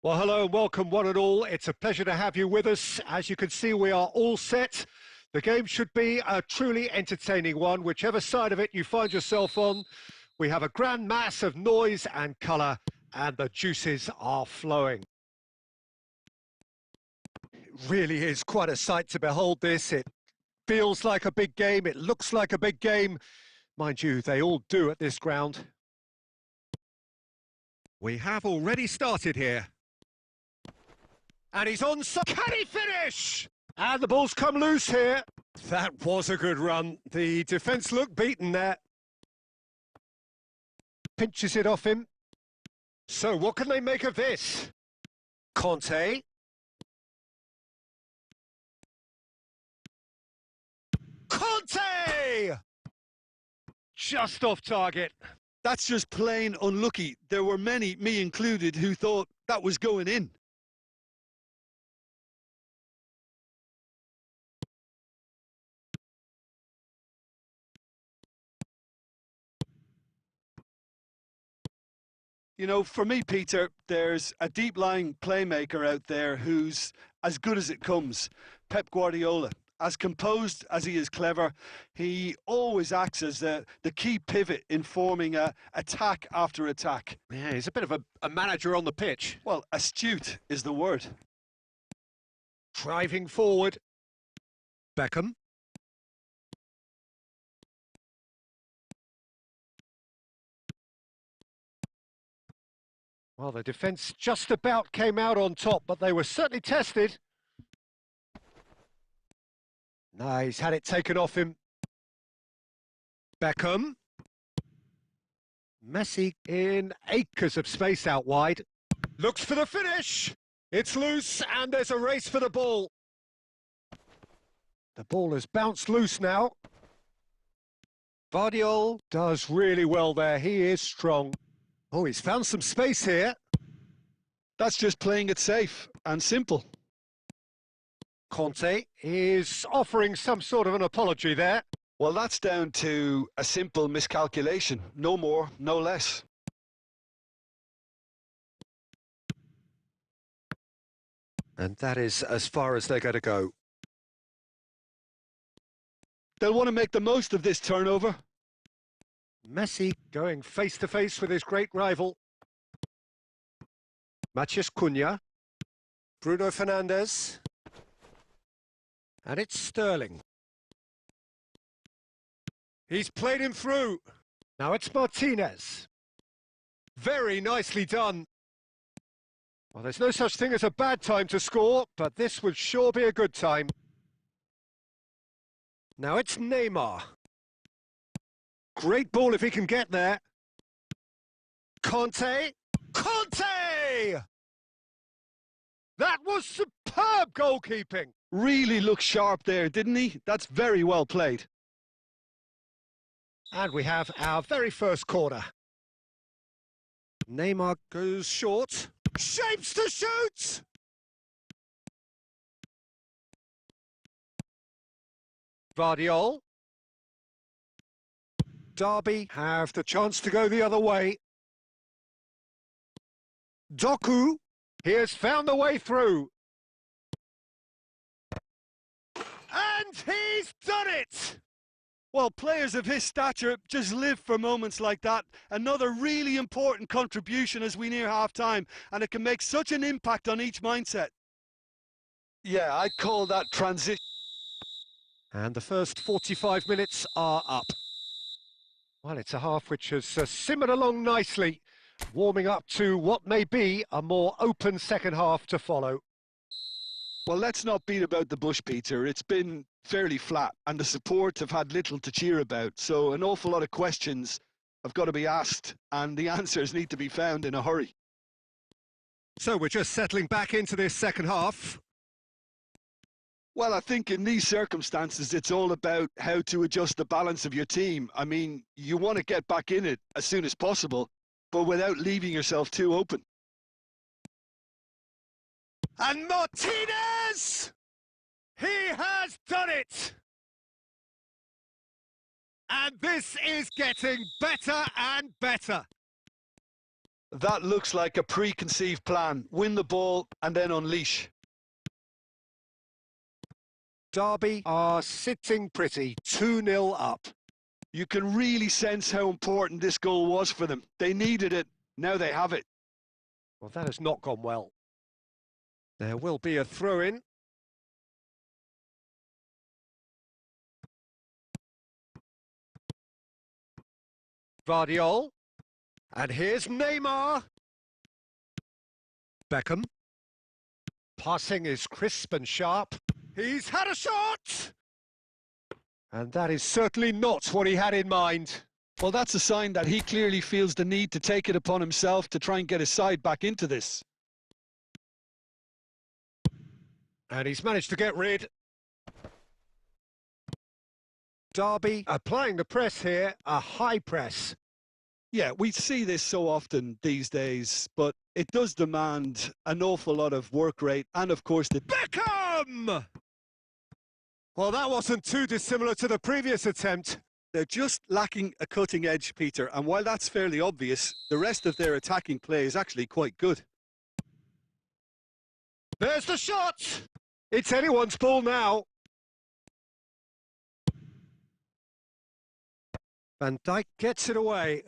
Well, hello and welcome one and all. It's a pleasure to have you with us. As you can see, we are all set. The game should be a truly entertaining one, whichever side of it you find yourself on. We have a grand mass of noise and colour, and the juices are flowing. It really is quite a sight to behold this. It feels like a big game. It looks like a big game. Mind you, they all do at this ground. We have already started here. And he's on. Can he finish? And the ball's come loose here. That was a good run. The defence looked beaten there. Pinches it off him. So what can they make of this? Conte. Conte! Just off target. That's just plain unlucky. There were many, me included, who thought that was going in. You know, for me, Peter, there's a deep-lying playmaker out there who's as good as it comes. Pep Guardiola. As composed as he is clever, he always acts as the key pivot in forming attack after attack. Yeah, he's a bit of a manager on the pitch. Well, astute is the word. Driving forward. Beckham. Well, the defence just about came out on top, but they were certainly tested. No, he's had it taken off him. Beckham. Messi in acres of space out wide. Looks for the finish. It's loose and there's a race for the ball. The ball has bounced loose now. Vardiol does really well there. He is strong. Oh, he's found some space here. That's just playing it safe and simple. Conte is offering some sort of an apology there. Well, that's down to a simple miscalculation. No more, no less. And that is as far as they're going to go. They'll want to make the most of this turnover. Messi going face-to-face with his great rival. Matheus Cunha. Bruno Fernandes. And it's Sterling. He's played him through. Now it's Martinez. Very nicely done. Well, there's no such thing as a bad time to score, but this would sure be a good time. Now it's Neymar. Great ball if he can get there. Conte. Conte! That was superb goalkeeping. Really looked sharp there, didn't he? That's very well played. And we have our very first corner. Neymar goes short. Shapes to shoot! Vardiol. Derby have the chance to go the other way. Doku, he has found the way through. And he's done it! Well, players of his stature just live for moments like that. Another really important contribution as we near half-time, and it can make such an impact on each mindset. Yeah, I'd call that transition. And the first 45 minutes are up. Well, it's a half which has simmered along nicely, warming up to what may be a more open second half to follow. Well, let's not beat about the bush, Peter. It's been fairly flat, and the support have had little to cheer about. So an awful lot of questions have got to be asked, and the answers need to be found in a hurry. So we're just settling back into this second half. Well, I think in these circumstances, it's all about how to adjust the balance of your team. I mean, you want to get back in it as soon as possible, but without leaving yourself too open. And Martinez! He has done it! And this is getting better and better. That looks like a preconceived plan. Win the ball and then unleash. Derby are sitting pretty, 2-0 up. You can really sense how important this goal was for them. They needed it. Now they have it. Well, that has not gone well. There will be a throw-in. Vardiol. And here's Neymar. Beckham. Passing is crisp and sharp. He's had a shot! And that is certainly not what he had in mind. Well, that's a sign that he clearly feels the need to take it upon himself to try and get his side back into this. And he's managed to get rid. Derby applying the press here, a high press. Yeah, we see this so often these days, but it does demand an awful lot of work rate and, of course, the... Beckham! Well, that wasn't too dissimilar to the previous attempt. They're just lacking a cutting edge, Peter, and while that's fairly obvious, the rest of their attacking play is actually quite good. There's the shot! It's anyone's ball now. Van Dijk gets it away.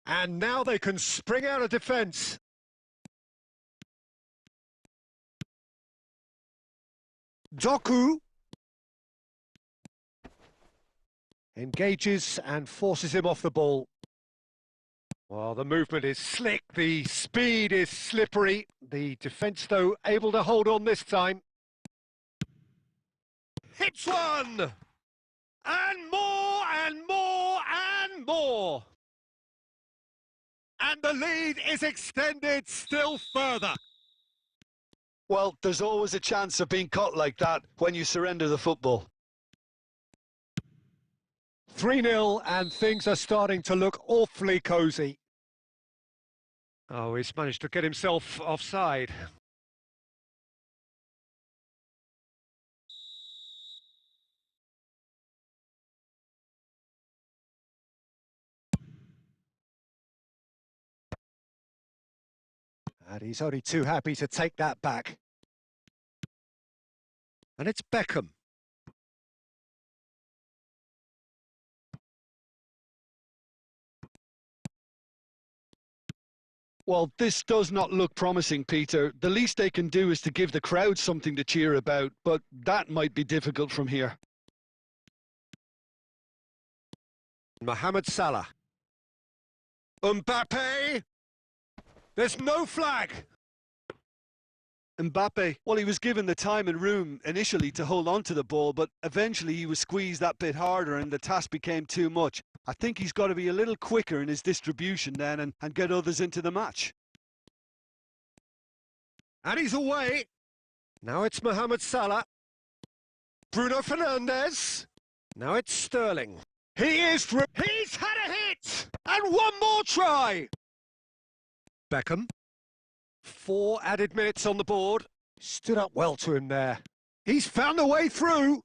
And now they can spring out of defence. Doku engages and forces him off the ball. Well, the movement is slick, the speed is slippery. The defence, though, able to hold on this time. Hits one! And more, and more, and more! And the lead is extended still further. Well, there's always a chance of being caught like that when you surrender the football. 3-0 and things are starting to look awfully cosy. Oh, he's managed to get himself offside. And he's only too happy to take that back. And it's Beckham. Well, this does not look promising, Peter. The least they can do is to give the crowd something to cheer about, but that might be difficult from here. Mohamed Salah. Mbappe! There's no flag! Mbappe, well, he was given the time and room initially to hold on to the ball, but eventually he was squeezed that bit harder and the task became too much. I think he's got to be a little quicker in his distribution then and get others into the match. And he's away. Now it's Mohamed Salah. Bruno Fernandes. Now it's Sterling. He's had a hit! And one more try! Beckham. 4 added minutes on the board. Stood up well to him there. He's found a way through.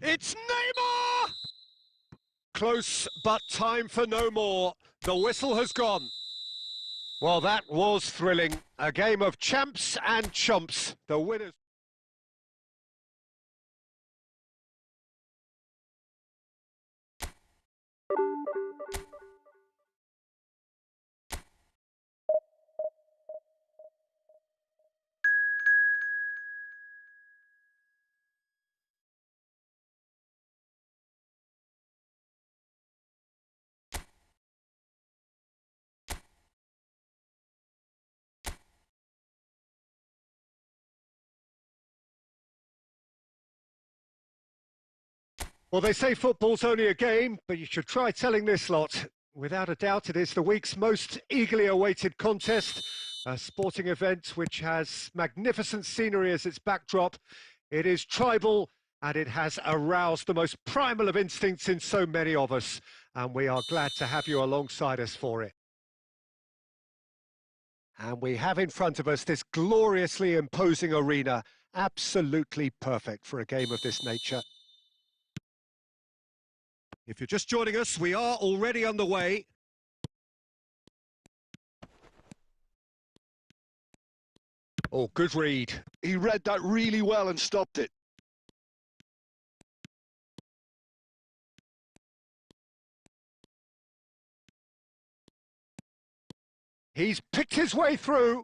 It's Neymar! Close, but time for no more. The whistle has gone. Well, that was thrilling. A game of champs and chumps. The winners. Well, they say football's only a game, but you should try telling this lot. Without a doubt, it is the week's most eagerly awaited contest, a sporting event which has magnificent scenery as its backdrop. It is tribal, and it has aroused the most primal of instincts in so many of us, and we are glad to have you alongside us for it. And we have in front of us this gloriously imposing arena, absolutely perfect for a game of this nature. If you're just joining us, we are already underway. Oh, good read. He read that really well and stopped it. He's picked his way through.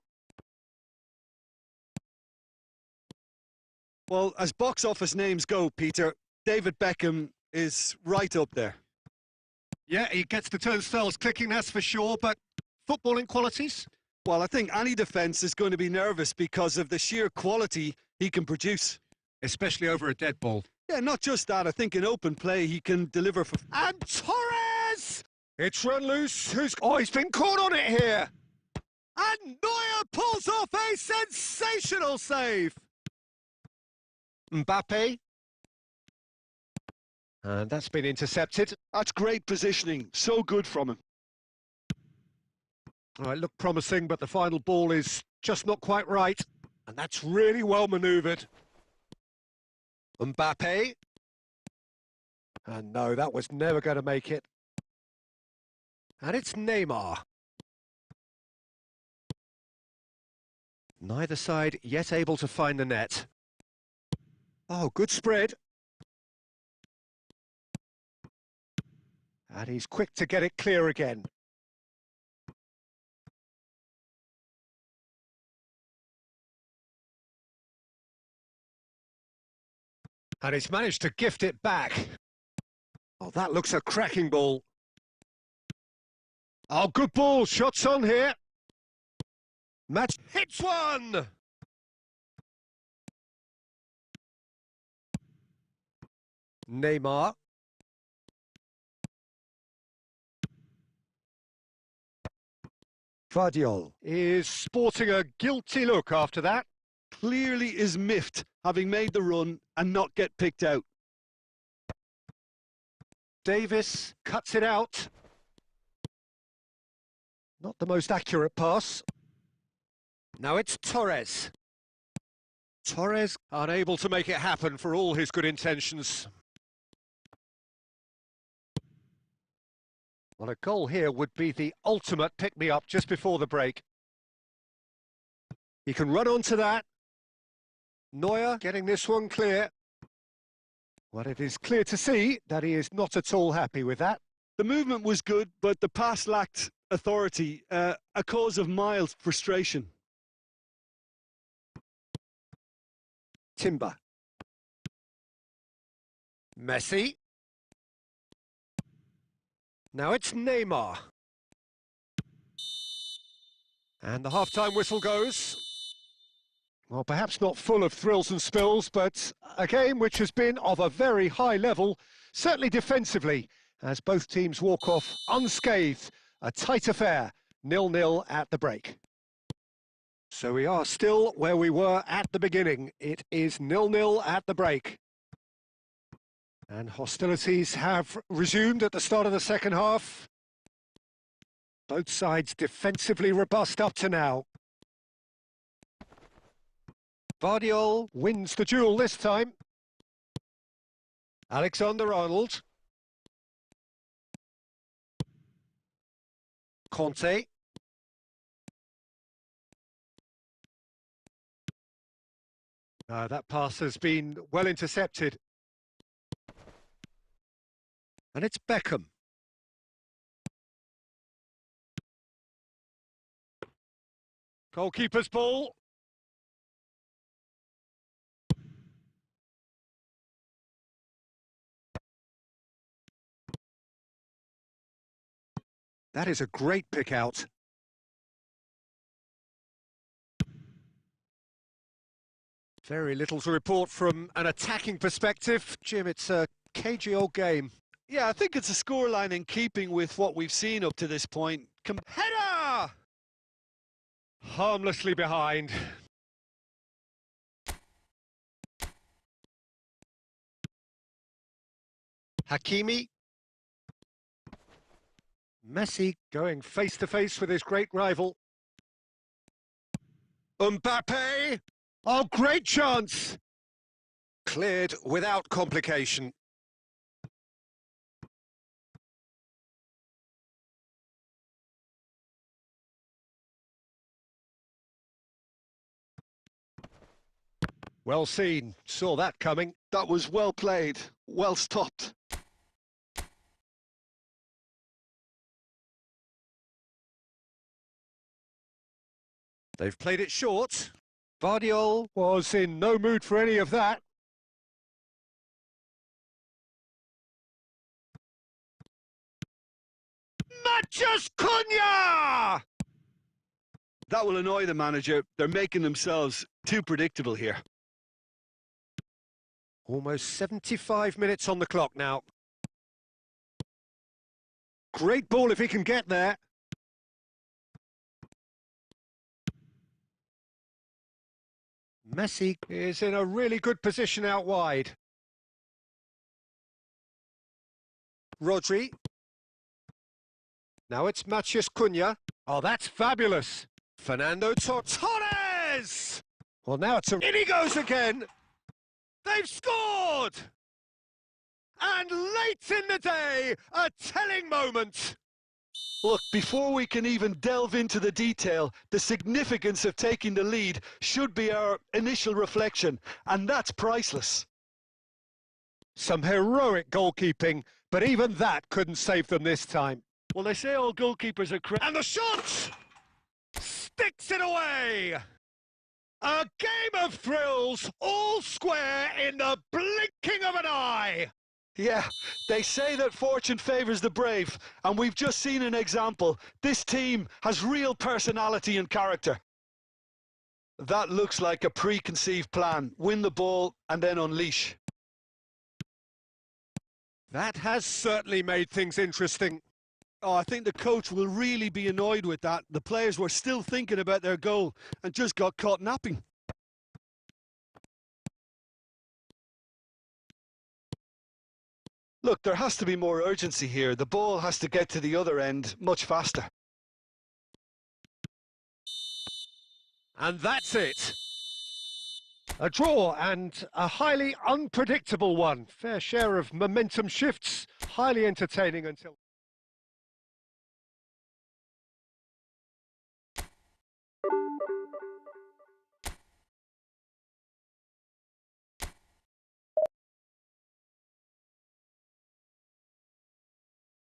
Well, as box office names go, Peter, David Beckham is right up there. Yeah, he gets the turnstiles clicking, that's for sure, but footballing qualities? Well, I think any defence is going to be nervous because of the sheer quality he can produce. Especially over a dead ball. Yeah, not just that. I think in open play he can deliver for... And Torres! It's run loose. He's been caught on it here. And Neuer pulls off a sensational save. Mbappe. And that's been intercepted. That's great positioning. So good from him. Well, it looked promising, but the final ball is just not quite right. And that's really well manoeuvred. Mbappe. And no, that was never going to make it. And it's Neymar. Neither side yet able to find the net. Oh, good spread. And he's quick to get it clear again. And he's managed to gift it back. Oh, that looks a cracking ball. Oh, good ball. Shots on here. Match hits one. Neymar. Vardiol is sporting a guilty look after that. Clearly is miffed, having made the run and not get picked out. Davis cuts it out. Not the most accurate pass. Now it's Torres. Torres unable to make it happen for all his good intentions. Well, a goal here would be the ultimate pick-me-up just before the break. He can run onto that. Neuer getting this one clear. Well, it is clear to see that he is not at all happy with that. The movement was good, but the pass lacked authority, a cause of mild frustration. Timber. Messi. Now it's Neymar. And the half-time whistle goes. Well, perhaps not full of thrills and spills, but a game which has been of a very high level, certainly defensively, as both teams walk off unscathed. A tight affair, 0-0 at the break. So we are still where we were at the beginning. It is 0-0 at the break. And hostilities have resumed at the start of the second half. Both sides defensively robust up to now. Vardiol wins the duel this time. Alexander-Arnold. Conte. That pass has been well intercepted. And it's Beckham. Goalkeeper's ball. That is a great pick out. Very little to report from an attacking perspective. Jim, it's a cagey old game. Yeah, I think it's a scoreline in keeping with what we've seen up to this point. Header! Harmlessly behind. Hakimi. Messi going face-to-face with his great rival. Mbappe! Oh, great chance! Cleared without complication. Well seen. Saw that coming. That was well played, well stopped. They've played it short. Vardiol was in no mood for any of that. Matches Cunha! That will annoy the manager. They're making themselves too predictable here. Almost 75 minutes on the clock now. Great ball if he can get there. Messi is in a really good position out wide. Rodri. Now it's Mathias Cunha. Oh, that's fabulous. Fernando Torres! Well, now it's a... In he goes again! They've scored! And late in the day, a telling moment. Look, before we can even delve into the detail, the significance of taking the lead should be our initial reflection, and that's priceless. Some heroic goalkeeping, but even that couldn't save them this time. Well, they say all goalkeepers are And the shot! Sticks it away! A game of thrills, all square in the blinking of an eye! Yeah, they say that fortune favours the brave, and we've just seen an example. This team has real personality and character. That looks like a preconceived plan. Win the ball and then unleash. That has certainly made things interesting. Oh, I think the coach will really be annoyed with that. The players were still thinking about their goal and just got caught napping. Look, there has to be more urgency here. The ball has to get to the other end much faster. And that's it. A draw and a highly unpredictable one. Fair share of momentum shifts, highly entertaining until...